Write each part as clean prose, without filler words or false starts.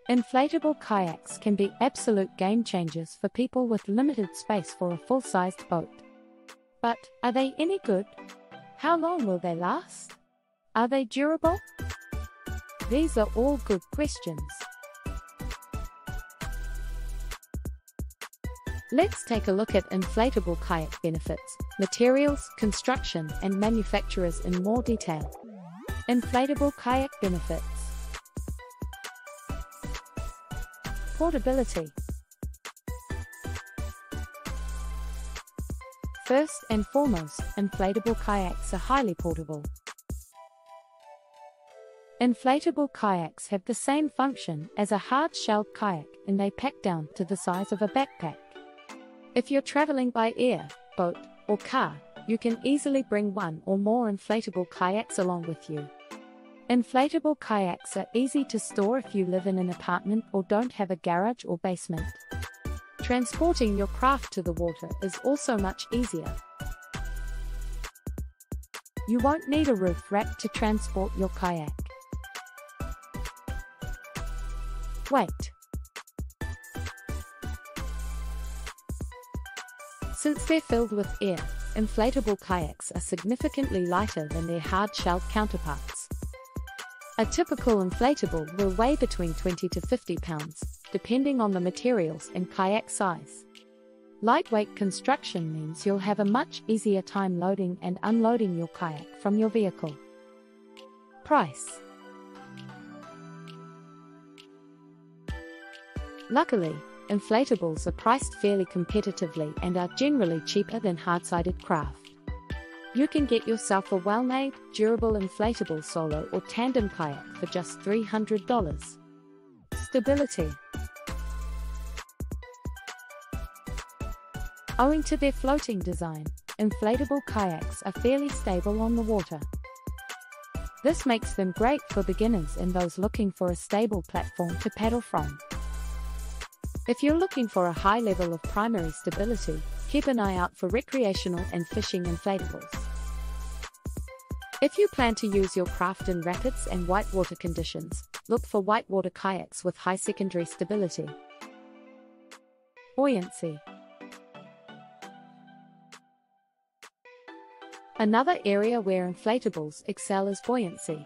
Inflatable kayaks can be absolute game changers for people with limited space for a full-sized boat. But, are they any good? How long will they last? Are they durable? These are all good questions. Let's take a look at inflatable kayak benefits, materials, construction, and manufacturers in more detail. Inflatable kayak benefits. Portability. First and foremost, inflatable kayaks are highly portable. Inflatable kayaks have the same function as a hard-shelled kayak, and they pack down to the size of a backpack. If you're traveling by air, boat, or car, you can easily bring one or more inflatable kayaks along with you. Inflatable kayaks are easy to store if you live in an apartment or don't have a garage or basement. Transporting your craft to the water is also much easier. You won't need a roof rack to transport your kayak. Weight. Since they're filled with air, inflatable kayaks are significantly lighter than their hard-shelled counterparts. A typical inflatable will weigh between 20 to 50 pounds, depending on the materials and kayak size. Lightweight construction means you'll have a much easier time loading and unloading your kayak from your vehicle. Price. Luckily, inflatables are priced fairly competitively and are generally cheaper than hard-sided craft. You can get yourself a well-made, durable inflatable solo or tandem kayak for just $300. Stability. Owing to their floating design, inflatable kayaks are fairly stable on the water. This makes them great for beginners and those looking for a stable platform to paddle from. If you're looking for a high level of primary stability, keep an eye out for recreational and fishing inflatables. If you plan to use your craft in rapids and whitewater conditions, look for whitewater kayaks with high secondary stability. Buoyancy. Another area where inflatables excel is buoyancy.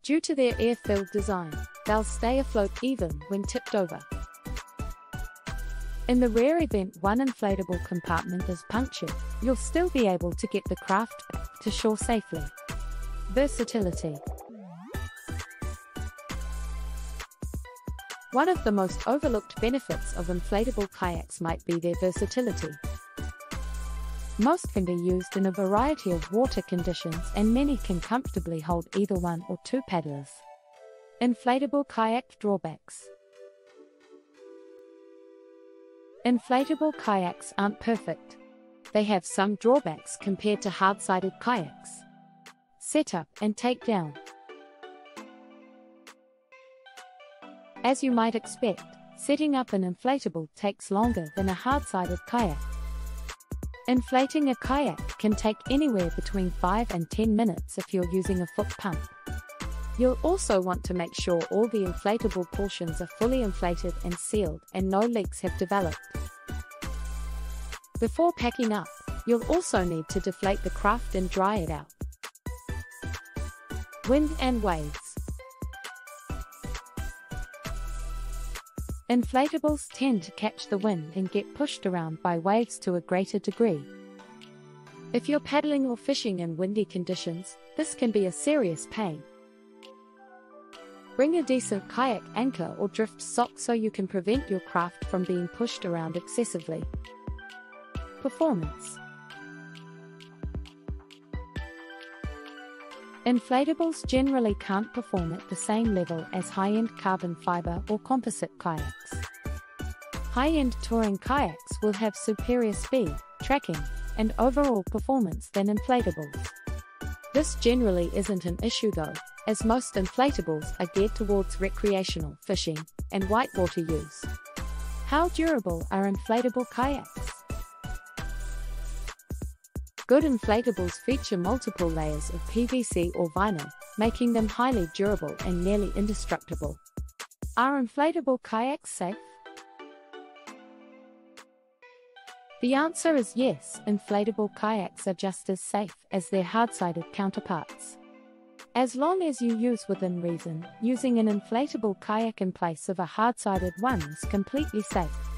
Due to their air-filled design, they'll stay afloat even when tipped over. In the rare event one inflatable compartment is punctured, you'll still be able to get the craft back to shore safely. Versatility. One of the most overlooked benefits of inflatable kayaks might be their versatility. Most can be used in a variety of water conditions and many can comfortably hold either one or two paddlers. Inflatable kayak drawbacks. Inflatable kayaks aren't perfect. They have some drawbacks compared to hard-sided kayaks. Setup and takedown. As you might expect, setting up an inflatable takes longer than a hard-sided kayak. Inflating a kayak can take anywhere between 5 and 10 minutes if you're using a foot pump. You'll also want to make sure all the inflatable portions are fully inflated and sealed and no leaks have developed. Before packing up, you'll also need to deflate the craft and dry it out. Wind and waves. Inflatables tend to catch the wind and get pushed around by waves to a greater degree. If you're paddling or fishing in windy conditions, this can be a serious pain. Bring a decent kayak anchor or drift sock so you can prevent your craft from being pushed around excessively. Performance. Inflatables generally can't perform at the same level as high-end carbon fiber or composite kayaks. High-end touring kayaks will have superior speed, tracking, and overall performance than inflatables. This generally isn't an issue though, as most inflatables are geared towards recreational fishing and whitewater use. How durable are inflatable kayaks? Good inflatables feature multiple layers of PVC or vinyl, making them highly durable and nearly indestructible. Are inflatable kayaks safe? The answer is yes, inflatable kayaks are just as safe as their hard-sided counterparts. As long as you use within reason, using an inflatable kayak in place of a hard-sided one is completely safe.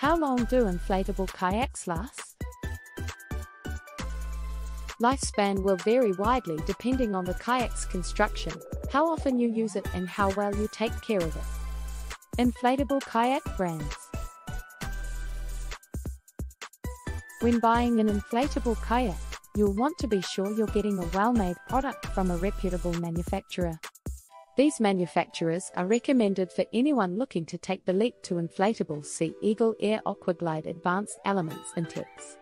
How long do inflatable kayaks last? Lifespan will vary widely depending on the kayak's construction, how often you use it and how well you take care of it. Inflatable kayak brands. When buying an inflatable kayak, you'll want to be sure you're getting a well-made product from a reputable manufacturer. These manufacturers are recommended for anyone looking to take the leap to inflatables. See Eagle Air Aquaglide Advanced Elements in text.